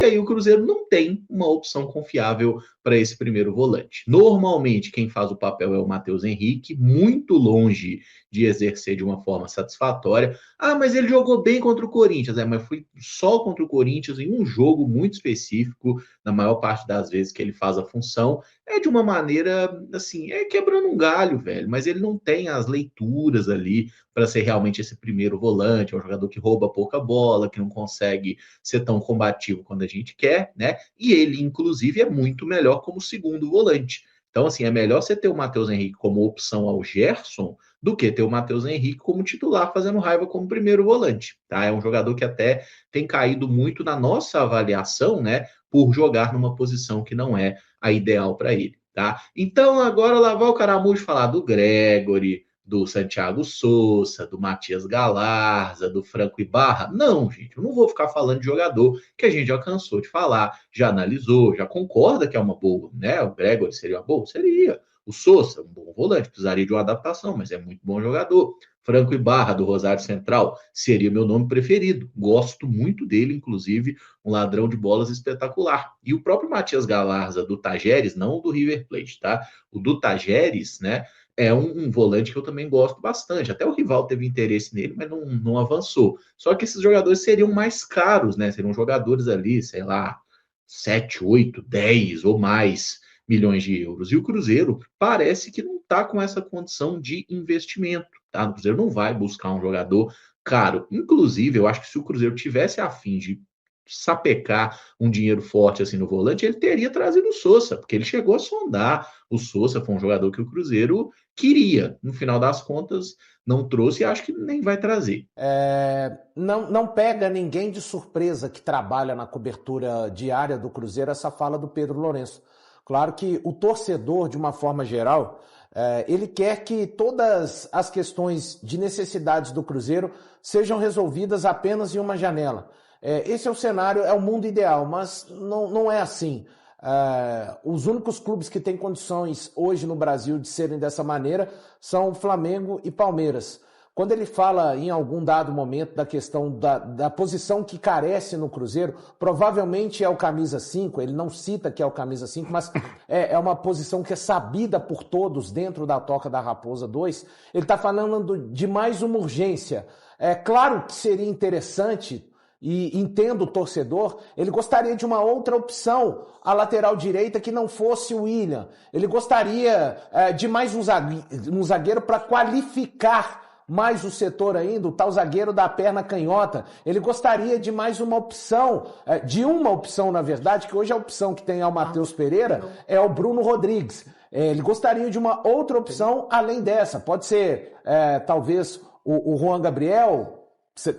E aí o Cruzeiro não tem uma opção confiável para esse primeiro volante. Normalmente quem faz o papel é o Matheus Henrique, muito longe de exercer de uma forma satisfatória. Ah, mas ele jogou bem contra o Corinthians, mas foi só contra o Corinthians em um jogo muito específico, na maior parte das vezes que ele faz a função, é de uma maneira, assim, é quebrando um galho, velho, mas ele não tem as leituras ali para ser realmente esse primeiro volante, é um jogador que rouba pouca bola, que não consegue ser tão combativo quando a gente quer, né? E ele, inclusive, é muito melhor como segundo volante. Então, assim, é melhor você ter o Matheus Henrique como opção ao Gerson do que ter o Matheus Henrique como titular fazendo raiva como primeiro volante, tá? É um jogador que até tem caído muito na nossa avaliação, né? Por jogar numa posição que não é a ideal para ele, tá? Então, agora lá vai o Caramujo falar do Gregory, do Santiago Souza, do Matias Galarza, do Franco Ibarra. Não, gente, eu não vou ficar falando de jogador que a gente já cansou de falar, já analisou, já concorda que é uma boa, né? O Gregory seria uma boa? Seria. O Souza, um bom volante, precisaria de uma adaptação, mas é muito bom jogador. Franco Ibarra, do Rosário Central, seria meu nome preferido. Gosto muito dele, inclusive, um ladrão de bolas espetacular. E o próprio Matias Galarza, do Tajeres, não do River Plate, tá? O do Tajeres, né? É um volante que eu também gosto bastante. Até o rival teve interesse nele, mas não avançou. Só que esses jogadores seriam mais caros, né? Seriam jogadores ali, sei lá, 7, 8, 10 ou mais milhões de euros. E o Cruzeiro parece que não está com essa condição de investimento, tá? O Cruzeiro não vai buscar um jogador caro. Inclusive, eu acho que se o Cruzeiro tivesse a fim de sapecar um dinheiro forte assim no volante, ele teria trazido o Souza, porque ele chegou a sondar. O Souza foi um jogador que o Cruzeiro queria. No final das contas, não trouxe e acho que nem vai trazer. Não pega ninguém de surpresa que trabalha na cobertura diária do Cruzeiro essa fala do Pedro Lourenço. Claro que o torcedor, de uma forma geral, ele quer que todas as questões de necessidades do Cruzeiro sejam resolvidas apenas em uma janela. Esse é o cenário, é o mundo ideal, mas não é assim. Os únicos clubes que têm condições hoje no Brasil de serem dessa maneira são Flamengo e Palmeiras. Quando ele fala em algum dado momento da questão da posição que carece no Cruzeiro, provavelmente é o camisa 5, ele não cita que é o camisa 5, mas é uma posição que é sabida por todos dentro da Toca da Raposa 2. Ele está falando de mais uma urgência. É claro que seria interessante, e entendo o torcedor, ele gostaria de uma outra opção, a lateral direita que não fosse o William. Ele gostaria de mais um zagueiro para qualificar mais o setor ainda, o tal zagueiro da perna canhota. Ele gostaria de mais uma opção, na verdade, que hoje a opção que tem é o Matheus Pereira, é o Bruno Rodrigues. Ele gostaria de uma outra opção além dessa. Pode ser, talvez, o Juan Gabriel,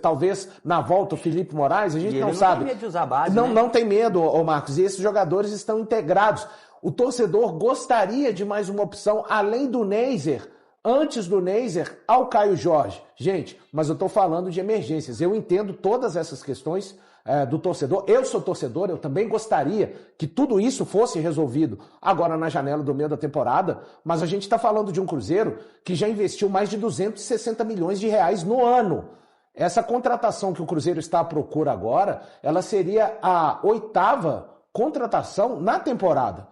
talvez na volta o Felipe Moraes, a gente não sabe. Não tem medo de usar a base, não tem medo, Marcos, e esses jogadores estão integrados. O torcedor gostaria de mais uma opção além do Neiser, antes do Neiser, ao Caio Jorge. Gente, mas eu estou falando de emergências. Eu entendo todas essas questões do torcedor. Eu sou torcedor, eu também gostaria que tudo isso fosse resolvido agora na janela do meio da temporada, mas a gente está falando de um Cruzeiro que já investiu mais de 260 milhões de reais no ano. Essa contratação que o Cruzeiro está à procura agora, ela seria a 8ª contratação na temporada.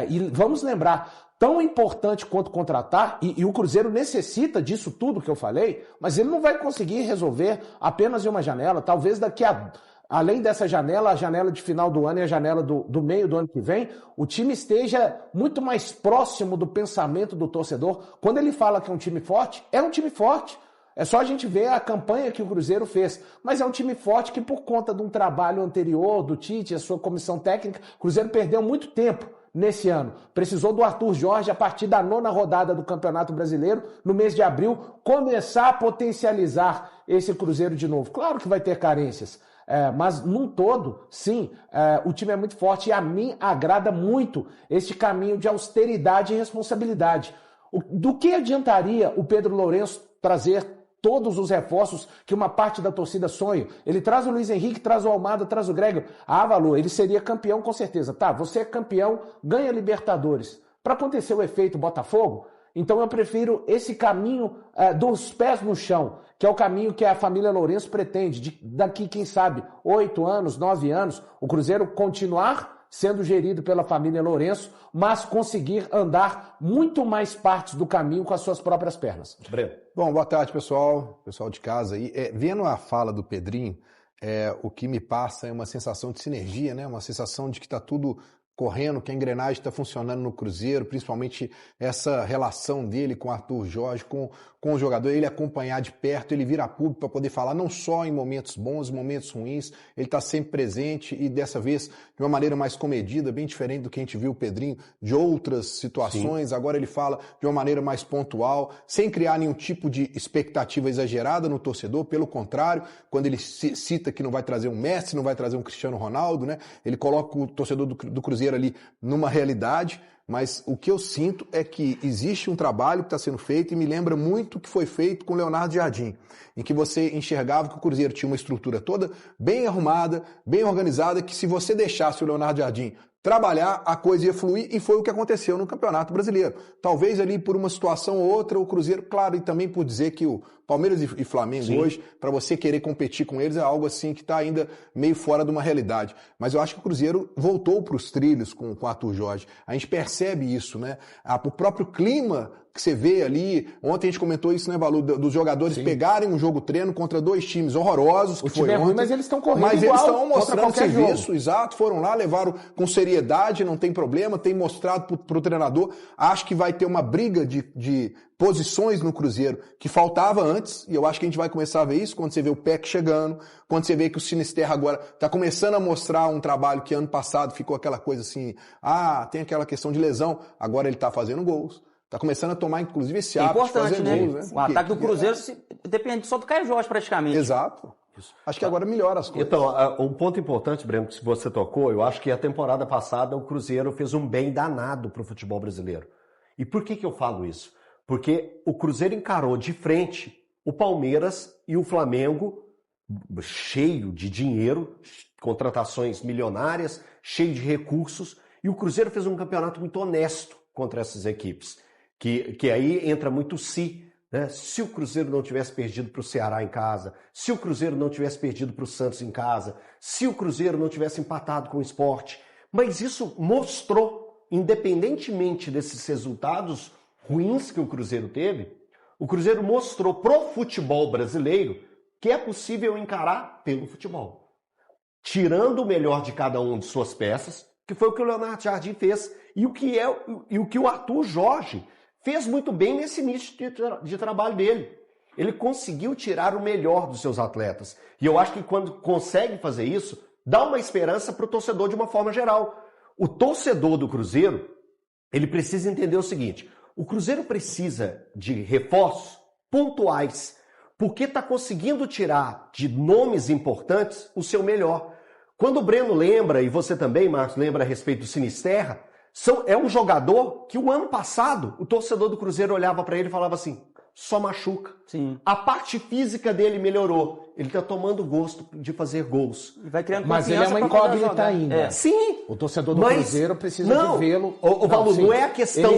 E vamos lembrar, tão importante quanto contratar, e o Cruzeiro necessita disso tudo que eu falei, mas ele não vai conseguir resolver apenas em uma janela. Talvez além dessa janela, a janela de final do ano e a janela do meio do ano que vem, o time esteja muito mais próximo do pensamento do torcedor. Quando ele fala que é um time forte, é um time forte. É só a gente ver a campanha que o Cruzeiro fez. Mas é um time forte que, por conta de um trabalho anterior do Tite, a sua comissão técnica, o Cruzeiro perdeu muito tempo nesse ano. Precisou do Arthur Jorge, a partir da 9ª rodada do Campeonato Brasileiro, no mês de abril, começar a potencializar esse Cruzeiro de novo. Claro que vai ter carências, mas num todo, sim, o time é muito forte e a mim agrada muito este caminho de austeridade e responsabilidade. Do que adiantaria o Pedro Lourenço trazer todos os reforços que uma parte da torcida sonha? Ele traz o Luiz Henrique, traz o Almada, traz o Grego. Valor, ele seria campeão com certeza. Tá, você é campeão, ganha Libertadores. Para acontecer o efeito Botafogo, então eu prefiro esse caminho dos pés no chão, que é o caminho que a família Lourenço pretende, daqui, quem sabe, 8 anos, 9 anos, o Cruzeiro continuar sendo gerido pela família Lourenço, mas conseguir andar muito mais partes do caminho com as suas próprias pernas. Breno. Bom, boa tarde, pessoal de casa aí. Vendo a fala do Pedrinho, o que me passa é uma sensação de sinergia, né? Uma sensação de que está tudo correndo, que a engrenagem está funcionando no Cruzeiro, principalmente essa relação dele com o Arthur Jorge, com o jogador, ele acompanhar de perto, ele vir a público para poder falar não só em momentos bons, momentos ruins, ele está sempre presente e dessa vez de uma maneira mais comedida, bem diferente do que a gente viu o Pedrinho de outras situações. Sim. Agora ele fala de uma maneira mais pontual, sem criar nenhum tipo de expectativa exagerada no torcedor, pelo contrário, quando ele cita que não vai trazer um Messi, não vai trazer um Cristiano Ronaldo, né? Ele coloca o torcedor do Cruzeiro ali numa realidade, mas o que eu sinto é que existe um trabalho que está sendo feito e me lembra muito o que foi feito com o Leonardo Jardim, em que você enxergava que o Cruzeiro tinha uma estrutura toda bem arrumada, bem organizada, que se você deixasse o Leonardo Jardim trabalhar, a coisa ia fluir, e foi o que aconteceu no Campeonato Brasileiro. Talvez ali por uma situação ou outra, o Cruzeiro, claro, e também por dizer que o Palmeiras e Flamengo Sim. hoje, para você querer competir com eles, é algo assim que está ainda meio fora de uma realidade. Mas eu acho que o Cruzeiro voltou para os trilhos com o Arthur Jorge. A gente percebe isso, né? O próprio clima que você vê ali, ontem a gente comentou isso, né, Valu, dos jogadores Sim. pegarem um jogo-treino contra 2 times horrorosos, que foi ontem, mas eles estão correndo mas igual, eles estão mostrando serviço, jogo. Exato, foram lá, levaram com seriedade, não tem problema, tem mostrado pro treinador. Acho que vai ter uma briga de posições no Cruzeiro que faltava antes, e eu acho que a gente vai começar a ver isso quando você vê o PEC chegando, quando você vê que o Sinisterra agora está começando a mostrar um trabalho que ano passado ficou aquela coisa assim, tem aquela questão de lesão, agora ele está fazendo gols. Tá começando a tomar, inclusive, esse hábito de fazer gols, né? O ataque do Cruzeiro depende só do Caio Jorge, praticamente. Exato. Acho que agora melhora as coisas. Então, um ponto importante, Breno, que você tocou, eu acho que a temporada passada o Cruzeiro fez um bem danado para o futebol brasileiro. E por que eu falo isso? Porque o Cruzeiro encarou de frente o Palmeiras e o Flamengo, cheio de dinheiro, contratações milionárias, cheio de recursos, e o Cruzeiro fez um campeonato muito honesto contra essas equipes. Que aí entra muito né? Se o Cruzeiro não tivesse perdido para o Ceará em casa, se o Cruzeiro não tivesse perdido para o Santos em casa, se o Cruzeiro não tivesse empatado com o Sport. Mas isso mostrou, independentemente desses resultados ruins que o Cruzeiro teve, o Cruzeiro mostrou pro futebol brasileiro que é possível encarar pelo futebol. Tirando o melhor de cada um de suas peças, que foi o que o Leonardo Jardim fez, e o que o Arthur Jorge fez muito bem nesse início de trabalho dele. Ele conseguiu tirar o melhor dos seus atletas. E eu acho que quando consegue fazer isso, dá uma esperança para o torcedor de uma forma geral. O torcedor do Cruzeiro, ele precisa entender o seguinte, o Cruzeiro precisa de reforços pontuais, porque está conseguindo tirar de nomes importantes o seu melhor. Quando o Breno lembra, e você também, Marcos, lembra a respeito do Sinisterra, é um jogador que o ano passado o torcedor do Cruzeiro olhava para ele e falava assim, só machuca. Sim. A parte física dele melhorou. Ele está tomando gosto de fazer gols. Vai criando mas ele é uma incógnita ainda. Sim. O torcedor do Cruzeiro precisa de vê-lo. O Valu, não é a questão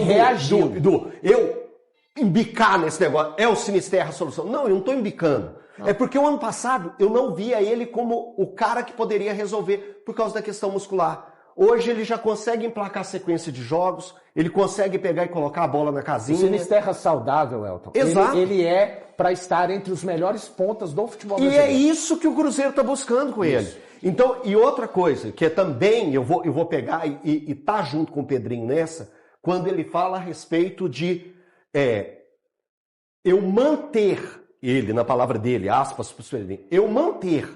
do eu embicar nesse negócio. É o Sinisterra a solução. Não, eu não estou embicando. Não. É porque o ano passado eu não via ele como o cara que poderia resolver por causa da questão muscular. Hoje ele já consegue emplacar sequência de jogos, ele consegue pegar e colocar a bola na casinha. O Sinisterra saudável, Elton. Exato. Ele é para estar entre os melhores pontas do futebol brasileiro. E é isso que o Cruzeiro está buscando com ele. Então, e outra coisa, que é também, eu vou pegar e tá junto com o Pedrinho nessa, quando ele fala a respeito de eu manter ele, na palavra dele, aspas para o Pedrinho, eu manter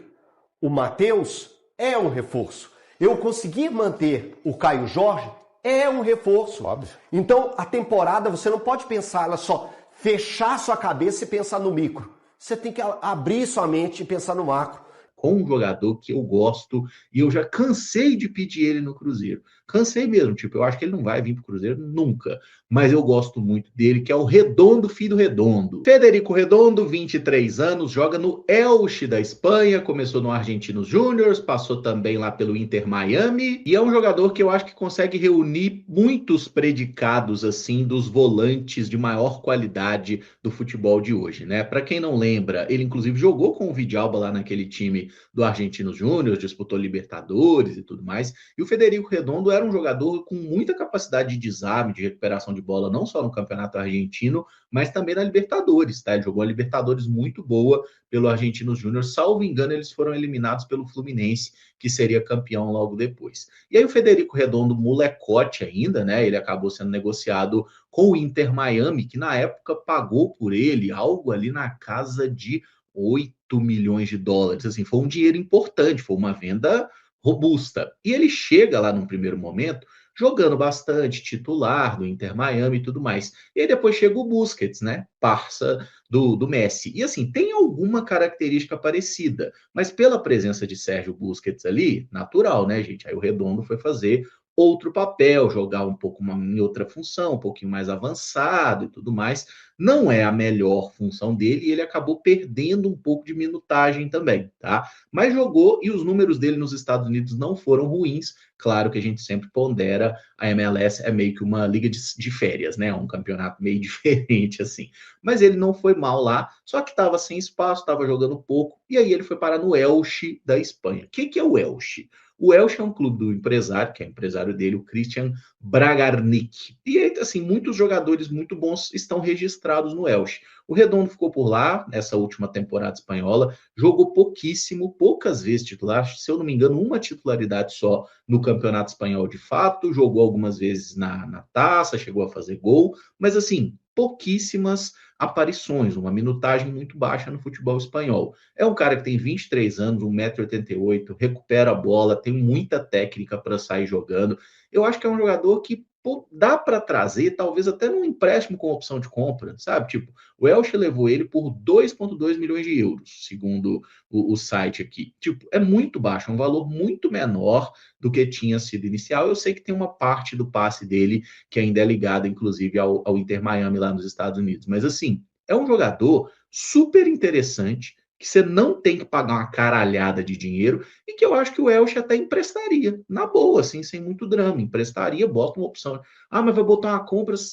o Matheus é um reforço. Eu conseguir manter o Caio Jorge é um reforço. Óbvio. Então, a temporada, você não pode pensar, ela só fechar sua cabeça e pensar no micro. Você tem que abrir sua mente e pensar no macro. com um jogador que eu gosto e eu já cansei de pedir ele no Cruzeiro. Cansei mesmo, tipo, eu acho que ele não vai vir pro Cruzeiro nunca, mas eu gosto muito dele, que é o Redondo, filho do Redondo. Federico Redondo, 23 anos, joga no Elche da Espanha, começou no Argentinos Júnior, passou também lá pelo Inter Miami, e é um jogador que eu acho que consegue reunir muitos predicados, assim, dos volantes de maior qualidade do futebol de hoje, né? Para quem não lembra, ele inclusive jogou com o Vidalba lá naquele time do Argentinos Júnior, disputou Libertadores e tudo mais, e o Federico Redondo era um jogador com muita capacidade de desarme, de recuperação de bola, não só no Campeonato Argentino, mas também na Libertadores, tá? Ele jogou a Libertadores muito boa pelo Argentinos Júnior, salvo engano, eles foram eliminados pelo Fluminense, que seria campeão logo depois. E aí o Federico Redondo, molecote ainda, né? Ele acabou sendo negociado com o Inter Miami, que na época pagou por ele algo ali na casa de 8 milhões de dólares. Assim, foi um dinheiro importante, foi uma venda robusta. E ele chega lá num primeiro momento jogando bastante, titular do Inter Miami e tudo mais. E aí depois chega o Busquets, né? Parça do Messi. E assim, tem alguma característica parecida, mas pela presença de Sérgio Busquets ali, natural, né, gente? Aí o Redondo foi fazer outro papel, jogar um pouco em outra função, um pouquinho mais avançado e tudo mais. Não é a melhor função dele e ele acabou perdendo um pouco de minutagem também, tá? Mas jogou e os números dele nos Estados Unidos não foram ruins. Claro que a gente sempre pondera, a MLS é meio que uma liga de férias, né? Um campeonato meio diferente, assim. Mas ele não foi mal lá, só que estava sem espaço, estava jogando pouco, e aí ele foi parar no Elche da Espanha. O que é o Elche? O Elche é um clube do empresário, que é empresário dele, o Christian Bragarnik. E aí, assim, muitos jogadores muito bons estão registrados no Elche. O Redondo ficou por lá nessa última temporada espanhola, jogou pouquíssimo, poucas vezes titular, se eu não me engano, uma titularidade só no Campeonato Espanhol de fato, jogou algumas vezes na taça, chegou a fazer gol, mas assim, pouquíssimas aparições, uma minutagem muito baixa no futebol espanhol. É um cara que tem 23 anos, 1,88 m, recupera a bola, tem muita técnica para sair jogando. Eu acho que é um jogador que dá para trazer, talvez até num empréstimo com opção de compra, sabe? Tipo, o Elche levou ele por 2,2 milhões de euros, segundo o site aqui. Tipo, é muito baixo, é um valor muito menor do que tinha sido inicial. Eu sei que tem uma parte do passe dele que ainda é ligada, inclusive, ao Inter Miami lá nos Estados Unidos. Mas, assim, é um jogador super interessante, que você não tem que pagar uma caralhada de dinheiro e que eu acho que o Elche até emprestaria, na boa, assim, sem muito drama. Emprestaria, bota uma opção. Ah, mas vai botar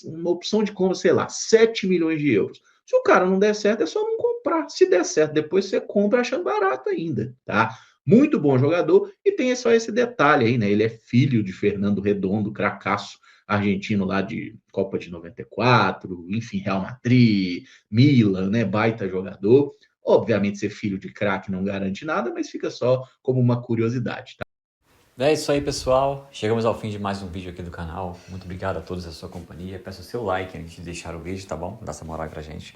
uma opção de compra, sei lá, 7 milhões de euros. Se o cara não der certo, é só não comprar. Se der certo, depois você compra achando barato ainda, tá? Muito bom jogador e tem só esse detalhe aí, né? Ele é filho de Fernando Redondo, cracaço argentino lá de Copa de 94, enfim, Real Madrid, Milan, né? Baita jogador. Obviamente, ser filho de craque não garante nada, mas fica só como uma curiosidade, tá? É isso aí, pessoal. Chegamos ao fim de mais um vídeo aqui do canal. Muito obrigado a todos pela sua companhia. Peço o seu like antes de deixar o vídeo, tá bom? Dá essa moral pra gente.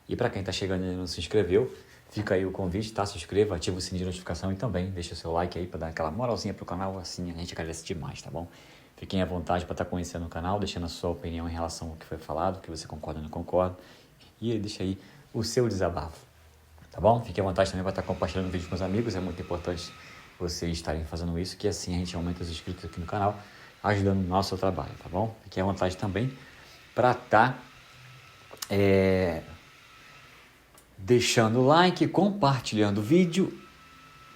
E para quem tá chegando e não se inscreveu, fica aí o convite, tá? Se inscreva, ativa o sininho de notificação e também deixa o seu like aí para dar aquela moralzinha pro canal, assim a gente agradece demais, tá bom? Fiquem à vontade para estar conhecendo o canal, deixando a sua opinião em relação ao que foi falado, que você concorda ou não concorda. E deixa aí o seu desabafo, tá bom? Fique à vontade também para estar compartilhando o vídeo com os amigos, é muito importante vocês estarem fazendo isso, que assim a gente aumenta os inscritos aqui no canal, ajudando o nosso trabalho, tá bom? Fique à vontade também para estar deixando o like, compartilhando o vídeo,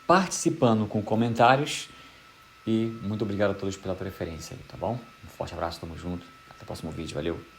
participando com comentários e muito obrigado a todos pela preferência aí, tá bom? Um forte abraço, tamo junto, até o próximo vídeo, valeu!